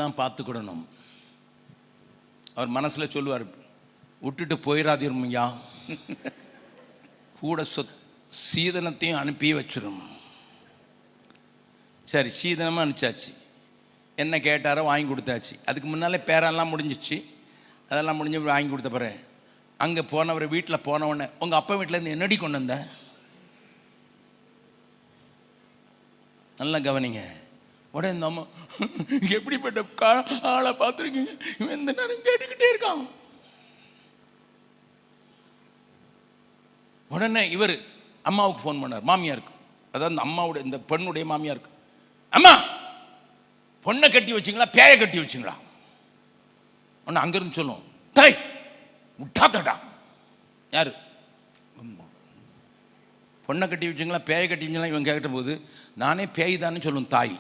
தான் பார்த்துக்கிடணும். அவர் மனசில் சொல்லுவார், விட்டுட்டு போயிடாதீர்மையா, கூட சீதனத்தையும் அனுப்பி வச்சிடும். சரி, சீதனமாக அனுப்பிச்சாச்சு. என்ன கேட்டாரோ வாங்கி கொடுத்தாச்சு. அதுக்கு முன்னாலே பேரெல்லாம் முடிஞ்சிச்சு. அதெல்லாம் முடிஞ்சு வாங்கி கொடுத்த பிறகு அங்கே போனவர் வீட்டில் போனவுடனே, உங்கள் அப்பா வீட்டிலேருந்து என்னடி கொண்டு வந்த? நல்லா கவனிங்க. உடனே இந்த அம்மா, எப்படிப்பட்ட ஆளை பார்த்துருக்கீங்க, இவன் எந்த நேரம் கேட்டுக்கிட்டே இருக்கான். உடனே இவர் அம்மாவுக்கு ஃபோன் பண்ணார், மாமியாருக்கு. அதாவது இந்த அம்மாவுடைய, இந்த பெண்ணுடைய மாமியாருக்கு. அம்மா, பொண்ணை கட்டி வச்சிங்களா பேயை கட்டி வச்சிங்களா? ஒன்று அங்கிருந்து சொல்லுவோம், தாய் விட்டாத்தடா. யாரு? பொண்ணை கட்டி வச்சிங்களா பேயை கட்டி வச்சிங்களா? இவன் கேட்ட போது நானே பேய் தானே சொல்லும் தாய்.